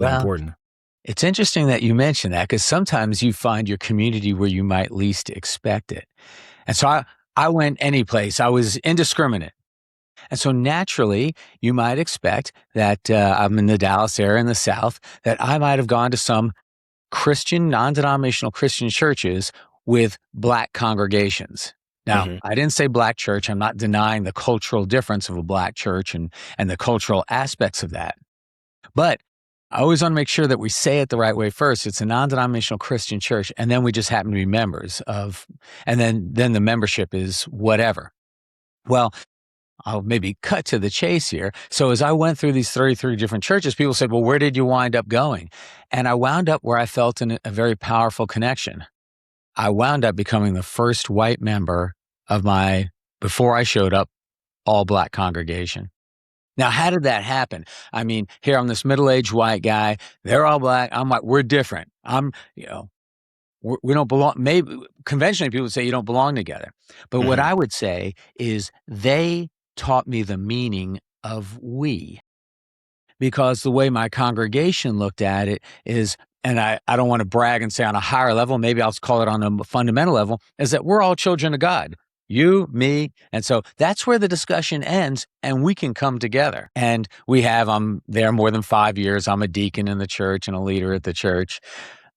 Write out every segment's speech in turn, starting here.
Well, important. it's interesting that you mention that because sometimes you find your community where you might least expect it. And so I went any place. I was indiscriminate. And so naturally, you might expect that I'm in the Dallas area in the South, that I might have gone to some Christian, non-denominational Christian churches with Black congregations. Now, Hmm. I didn't say Black church. I'm not denying the cultural difference of a Black church and the cultural aspects of that. But I always want to make sure that we say it the right way first. It's a non-denominational Christian church, and then we just happen to be members of, and then the membership is whatever. Well, I'll maybe cut to the chase here. So as I went through these 33 different churches, people said, well, where did you wind up going? And I wound up where I felt a very powerful connection. I wound up becoming the first white member of before I showed up, all Black congregation. Now, how did that happen? I mean, here I'm this middle-aged white guy. They're all Black. I'm like, we're different. We don't belong. Maybe conventionally people would say you don't belong together. But what I would say is they taught me the meaning of we, because the way my congregation looked at it is, and I don't want to brag and say on a higher level, maybe I'll call it on a fundamental level, is that we're all children of God. You, me. And so that's where the discussion ends and we can come together. And I'm there more than 5 years. I'm a deacon in the church and a leader at the church.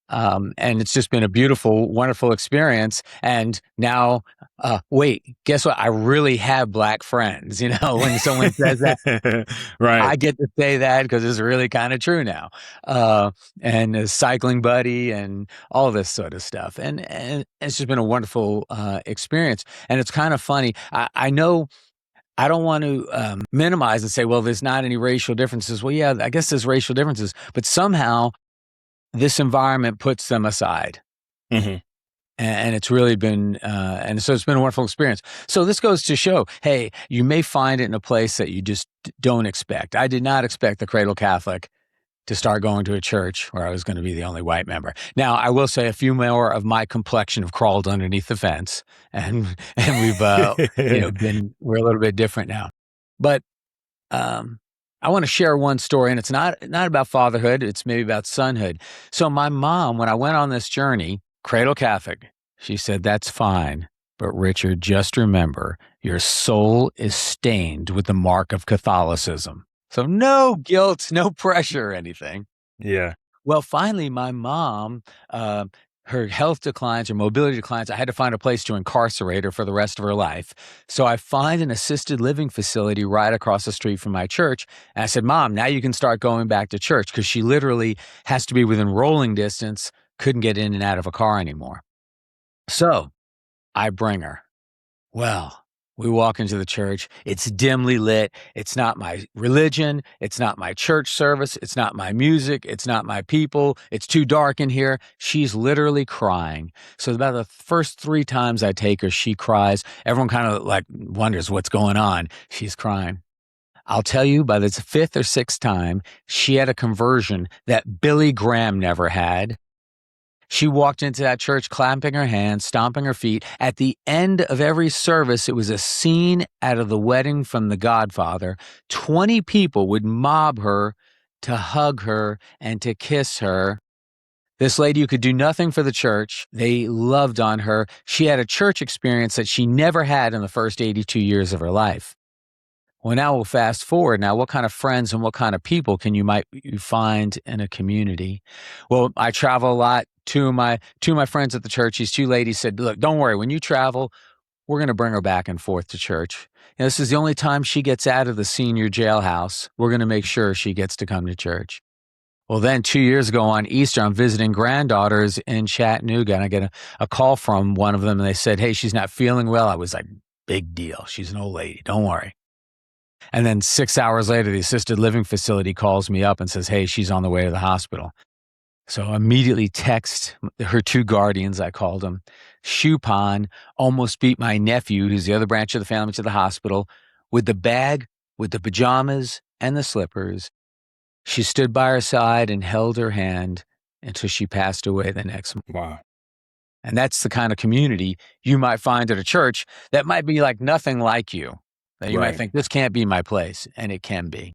And it's just been a beautiful, wonderful experience. And now, wait, guess what? I really have Black friends. When someone says that, Right. I get to say that because it's really kind of true now. And a cycling buddy and all this sort of stuff. And it's just been a wonderful experience. And it's kind of funny. I know I don't want to minimize and say, well, there's not any racial differences. Well, yeah, I guess there's racial differences, but somehow this environment puts them aside. Mm-hmm. And it's really been, and so it's been a wonderful experience. So this goes to show, hey, you may find it in a place that you just don't expect. I did not expect the Cradle Catholic to start going to a church where I was going to be the only white member. Now, I will say a few more of my complexion have crawled underneath the fence, and we've, we're a little bit different now. But I want to share one story, and it's not about fatherhood. It's maybe about sonhood. So my mom, when I went on this journey, Cradle Catholic, she said, that's fine. But Richard, just remember, your soul is stained with the mark of Catholicism. So no guilt, no pressure or anything. Yeah. Well, finally, my mom, her health declines, her mobility declines. I had to find a place to incarcerate her for the rest of her life. So I find an assisted living facility right across the street from my church. And I said, Mom, now you can start going back to church, because she literally has to be within rolling distance, couldn't get in and out of a car anymore. So I bring her. Well, we walk into the church. It's dimly lit. It's not my religion. It's not my church service. It's not my music. It's not my people. It's too dark in here. She's literally crying. So about the first 3 times I take her, she cries. Everyone kind of like wonders what's going on. She's crying. I'll tell you, by the 5th or 6th time, she had a conversion that Billy Graham never had. She walked into that church clapping her hands, stomping her feet. At the end of every service, it was a scene out of The Wedding from The Godfather. 20 people would mob her to hug her and to kiss her. This lady who could do nothing for the church, they loved on her. She had a church experience that she never had in the first 82 years of her life. Well, now we'll fast forward. Now, what kind of friends and what kind of people can you find in a community? Well, I travel a lot. Two of my friends at the church, these 2 ladies said, look, don't worry. When you travel, we're going to bring her back and forth to church. This is the only time she gets out of the senior jailhouse. We're going to make sure she gets to come to church. Well, then 2 years ago on Easter, I'm visiting granddaughters in Chattanooga, and I get a call from one of them, and they said, hey, she's not feeling well. I was like, big deal. She's an old lady. Don't worry. And then 6 hours later, the assisted living facility calls me up and says, hey, she's on the way to the hospital. So I immediately text her 2 guardians, I called them. Chupan almost beat my nephew, who's the other branch of the family, to the hospital with the bag, with the pajamas and the slippers. She stood by her side and held her hand until she passed away the next month. Wow. And that's the kind of community you might find at a church that might be like nothing like you. That you might think, this can't be my place, and it can be.